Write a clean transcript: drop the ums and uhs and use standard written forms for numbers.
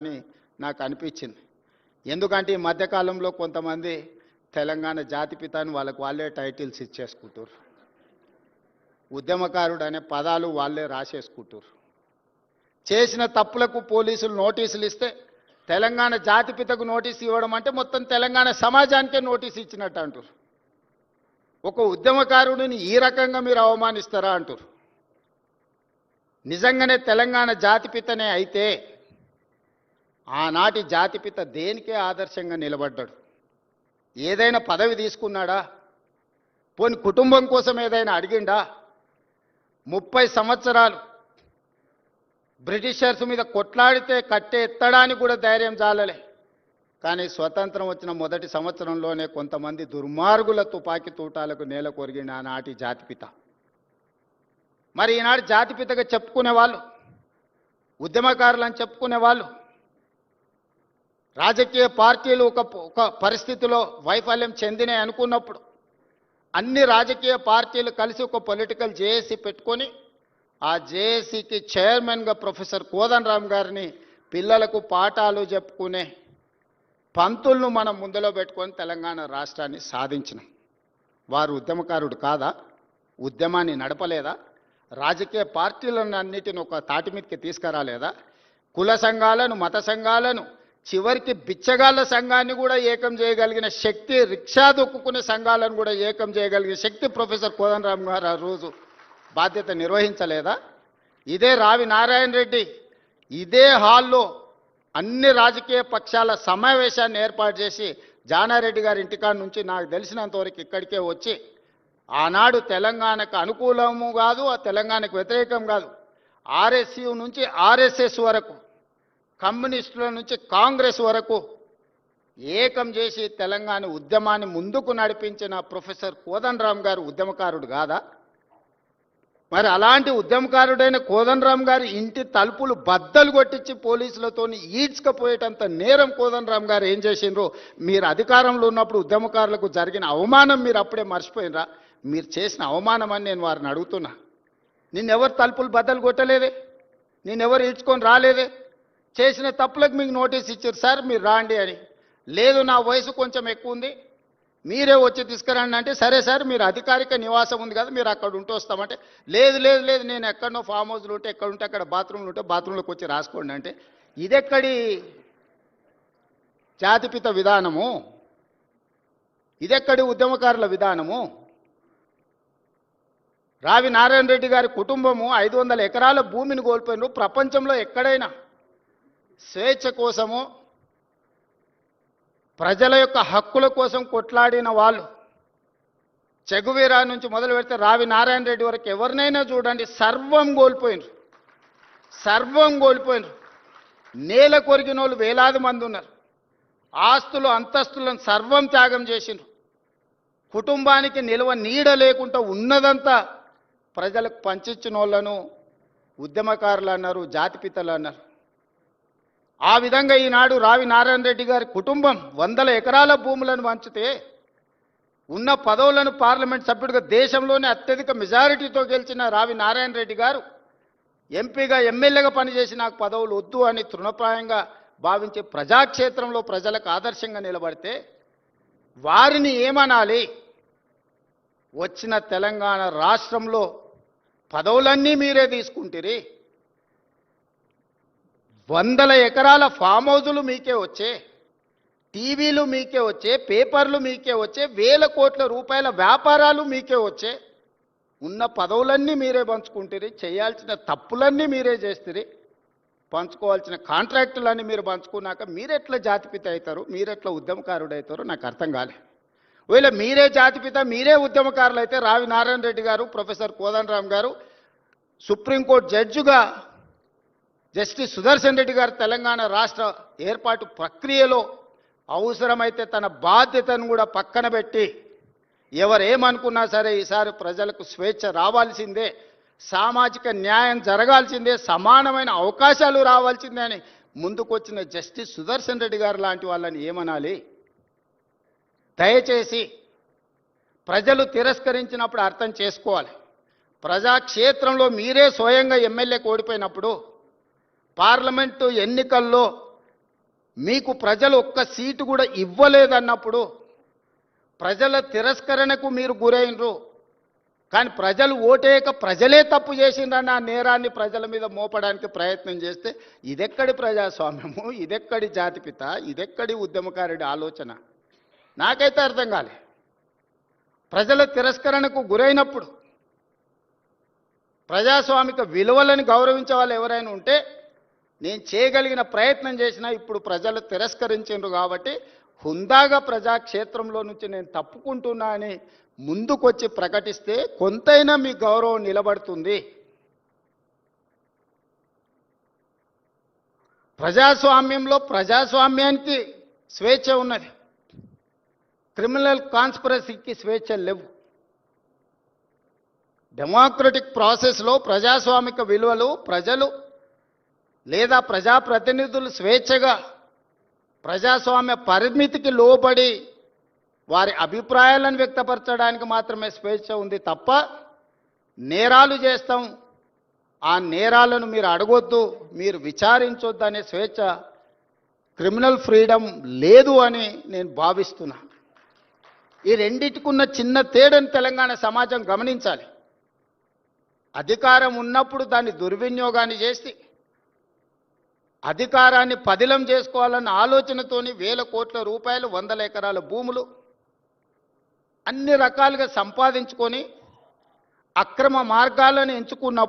అని నాకు అనిపించింది. ఎందుకంటే ఈ మధ్యకాలంలో కొంతమంది తెలంగాణ జాతిపిత అని వాళ్ళకు వాళ్ళే టైటిల్స్ ఇచ్చేసుకుంటారు. ఉద్యమకారుడు అనే పదాలు వాళ్ళే రాసేసుకుంటారు. చేసిన తప్పులకు పోలీసులు నోటీసులు ఇస్తే తెలంగాణ జాతిపితకు నోటీసు ఇవ్వడం అంటే మొత్తం తెలంగాణ సమాజానికే నోటీసు ఇచ్చినట్టు అంటారు. ఒక ఉద్యమకారుడిని ఈ రకంగా మీరు అవమానిస్తారా అంటారు. నిజంగానే తెలంగాణ జాతిపితనే అయితే ఆనాటి జాతిపిత దేనికే ఆదర్శంగా నిలబడ్డాడు? ఏదైనా పదవి తీసుకున్నాడా? పోని కుటుంబం కోసం ఏదైనా అడిగిండా? 30 సంవత్సరాలు బ్రిటిషర్స్ మీద కొట్లాడితే కట్టే ఎత్తడానికి కూడా ధైర్యం చాలలే. కానీ స్వతంత్రం వచ్చిన మొదటి సంవత్సరంలోనే కొంతమంది దుర్మార్గుల తుపాకీ తూటాలకు నేల కొరిగిన ఆనాటి జాతిపిత. మరి ఈనాడు జాతిపితగా చెప్పుకునే వాళ్ళు, ఉద్యమకారులని చెప్పుకునే వాళ్ళు, రాజకీయ పార్టీలు ఒక పరిస్థితిలో వైఫల్యం చెందినాయి అనుకున్నప్పుడు అన్ని రాజకీయ పార్టీలు కలిసి ఒక పొలిటికల్ జేఏసీ పెట్టుకొని ఆ జేఏసీకి చైర్మన్గా ప్రొఫెసర్ కోదండరామ్ గారిని పిల్లలకు పాఠాలు చెప్పుకునే పంతులను మనం ముందులో పెట్టుకొని తెలంగాణ రాష్ట్రాన్ని సాధించినాం. వారు ఉద్యమకారుడు కాదా? ఉద్యమాన్ని నడపలేదా? రాజకీయ పార్టీలను అన్నిటిని ఒక తాటి మీదకి తీసుకురాలేదా? కుల సంఘాలను, మత సంఘాలను, చివరికి బిచ్చగాళ్ళ సంఘాన్ని కూడా ఏకం చేయగలిగిన శక్తి, రిక్షా దొక్కుకునే సంఘాలను కూడా ఏకం చేయగలిగిన శక్తి ప్రొఫెసర్ కోదండరామ్ గారు ఆ రోజు బాధ్యత నిర్వహించలేదా? ఇదే రావి నారాయణ రెడ్డి ఇదే హాల్లో అన్ని రాజకీయ పక్షాల సమావేశాన్ని ఏర్పాటు చేసి జానారెడ్డి గారి ఇంటికాడ నుంచి నాకు తెలిసినంతవరకు ఇక్కడికే వచ్చి ఆనాడు తెలంగాణకు అనుకూలము కాదు, ఆ తెలంగాణకు వ్యతిరేకం కాదు, ఆర్ఎస్యు నుంచి ఆర్ఎస్ఎస్ వరకు, కమ్యూనిస్టుల నుంచి కాంగ్రెస్ వరకు ఏకం చేసి తెలంగాణ ఉద్యమాన్ని ముందుకు నడిపించిన ప్రొఫెసర్ కోదండరామ్ గారు ఉద్యమకారుడు కాదా? మరి అలాంటి ఉద్యమకారుడైన కోదండరామ్ గారి ఇంటి తలుపులు బద్దలు కొట్టించి పోలీసులతో ఈడ్చుకపోయేటంత నేరం కోదండరామ్ గారు ఏం చేసిండ్రో మీరు అధికారంలో ఉన్నప్పుడు ఉద్యమకారులకు జరిగిన అవమానం మీరు అప్పుడే మర్చిపోయినరా? మీరు చేసిన అవమానం అని నేను వారిని అడుగుతున్నా. నిన్నెవరు తలుపులు బద్దలు కొట్టలేదే, నిన్నెవరు ఈడ్చుకొని రాలేదే. చేసిన తప్పులకు మీకు నోటీస్ ఇచ్చారు, సార్ మీరు రాండి అని. లేదు నా వయసు కొంచెం ఎక్కువ ఉంది, మీరే వచ్చి తీసుకురండి అంటే, సరే సార్ మీరు అధికారిక నివాసం ఉంది కదా మీరు అక్కడ ఉంటూ వస్తామంటే, లేదు లేదు లేదు నేను ఎక్కడనో ఫామ్ హౌస్లు ఉంటే ఎక్కడ ఉంటే అక్కడ బాత్రూమ్లు ఉంటే బాత్రూంలోకి వచ్చి రాసుకోండి అంటే, ఇదెక్కడి జాతిపిత విధానము? ఇదెక్కడి ఉద్యమకారుల విధానము? రావి నారాయణ రెడ్డి గారి కుటుంబము 500 ఎకరాల భూమిని కోల్పోయినారు. ప్రపంచంలో ఎక్కడైనా స్వేచ్ఛ కోసము, ప్రజల యొక్క హక్కుల కోసం కొట్లాడిన వాళ్ళు, చెగువీరా నుంచి మొదలు పెడితే రావి నారాయణ రెడ్డి వరకు ఎవరినైనా చూడండి, సర్వం కోల్పోయినారు. సర్వం కోల్పోయినారు. నేల కొరిగిన వాళ్ళు వేలాది మంది ఉన్నారు. ఆస్తులు అంతస్తులను సర్వం త్యాగం చేసినారు. కుటుంబానికి నిల్వ నీడ లేకుండా ఉన్నదంతా ప్రజలకు పంచిచ్చిన వాళ్ళను ఉద్యమకారులు అన్నారు, జాతిపితలు అన్నారు. ఆ విధంగా ఈనాడు రావి నారాయణ రెడ్డి గారి కుటుంబం 100 ఎకరాల భూములను పంచితే ఉన్న పదవులను పార్లమెంట్ సభ్యుడిగా దేశంలోనే అత్యధిక మెజారిటీతో గెలిచిన రావి నారాయణ రెడ్డి గారు ఎంపీగా, ఎమ్మెల్యేగా పనిచేసి నాకు పదవులు వద్దు అని తృణప్రాయంగా భావించే ప్రజాక్షేత్రంలో ప్రజలకు ఆదర్శంగా నిలబడితే వారిని ఏమనాలి? వచ్చిన తెలంగాణ రాష్ట్రంలో పదవులన్నీ మీరే తీసుకుంటారు. 100 ఎకరాల ఫామ్ హౌజులు మీకే వచ్చే, టీవీలు మీకే వచ్చే, పేపర్లు మీకే వచ్చే, వేల కోట్ల రూపాయల వ్యాపారాలు మీకే వచ్చే, ఉన్న పదవులన్నీ మీరే పంచుకుంటారు, చేయాల్సిన తప్పులన్నీ మీరే చేస్తారు, పంచుకోవాల్సిన కాంట్రాక్టులన్నీ మీరు పంచుకున్నాక మీరెట్లా జాతిపిత అవుతారు, మీరెట్లా ఉద్యమకారుడు అవుతారో నాకు అర్థం కాలే. ఒకవేళ మీరే జాతిపిత, మీరే ఉద్యమకారులు అయితే రావి నారాయణ రెడ్డి గారు, ప్రొఫెసర్ కోదండరామ్ గారు సుప్రీంకోర్టు జడ్జిగా జస్టిస్ సుదర్శన్ రెడ్డి గారు తెలంగాణ రాష్ట్ర ఏర్పాటు ప్రక్రియలో అవసరమైతే తన బాధ్యతను కూడా పక్కన పెట్టి ఎవరేమనుకున్నా సరే ఈసారి ప్రజలకు స్వేచ్ఛ రావాల్సిందే, సామాజిక న్యాయం జరగాల్సిందే, సమానమైన అవకాశాలు రావాల్సిందే అని ముందుకొచ్చిన జస్టిస్ సుదర్శన్ రెడ్డి గారు లాంటి వాళ్ళని ఏమనాలి? దయచేసి ప్రజలు తిరస్కరించినప్పుడు అర్థం చేసుకోవాలి. ప్రజాక్షేత్రంలో మీరే స్వయంగా ఎమ్మెల్యేకి ఓడిపోయినప్పుడు, పార్లమెంటు ఎన్నికల్లో మీకు ప్రజలు ఒక్క సీటు కూడా ఇవ్వలేదన్నప్పుడు ప్రజల తిరస్కరణకు మీరు గురైనరు. కానీ ప్రజలు ఓటేయక ప్రజలే తప్పు చేసిండ్రన్న ఆ నేరాన్ని ప్రజల మీద మోపడానికి ప్రయత్నం చేస్తే ఇదెక్కడి ప్రజాస్వామ్యము, ఇదెక్కడి జాతిపిత, ఇదెక్కడి ఉద్యమకారుడి ఆలోచన నాకైతే అర్థం కాలే. ప్రజల తిరస్కరణకు గురైనప్పుడు ప్రజాస్వామిక విలువలను గౌరవించే వాళ్ళు ఎవరైనా ఉంటే నేను చేయగలిగిన ప్రయత్నం చేసినా ఇప్పుడు ప్రజలు తిరస్కరించారు కాబట్టి హుందాగా ప్రజాక్షేత్రంలో నుంచి నేను తప్పుకుంటున్నా అని ముందుకొచ్చి ప్రకటిస్తే కొంతైనా మీ గౌరవం నిలబడుతుంది. ప్రజాస్వామ్యంలో ప్రజాస్వామ్యానికి స్వేచ్ఛ ఉన్నది, క్రిమినల్ కాన్స్పిరసీకి స్వేచ్ఛ లేవు. డెమోక్రటిక్ ప్రాసెస్లో ప్రజాస్వామిక విలువలు ప్రజలు లేదా ప్రజాప్రతినిధులు స్వేచ్ఛగా ప్రజాస్వామ్య పరిమితికి లోబడి వారి అభిప్రాయాలను వ్యక్తపరచడానికి మాత్రమే స్వేచ్ఛ ఉంది తప్ప నేరాలు చేస్తాం, ఆ నేరాలను మీరు అడగొద్దు, మీరు విచారించొద్దు అనే స్వేచ్ఛ, క్రిమినల్ ఫ్రీడమ్ లేదు అని నేను భావిస్తున్నా. ఈ రెండిటికున్న చిన్న తేడాను తెలంగాణ సమాజం గమనించాలి. అధికారం ఉన్నప్పుడు దాన్ని దుర్వినియోగాన్ని చేసి అధికారాన్ని పదిలం చేసుకోవాలన్న ఆలోచనతోని వేల కోట్ల రూపాయలు, వందల ఎకరాల భూములు అన్ని రకాలుగా సంపాదించుకొని అక్రమ మార్గాలను ఎంచుకున్నప్పుడు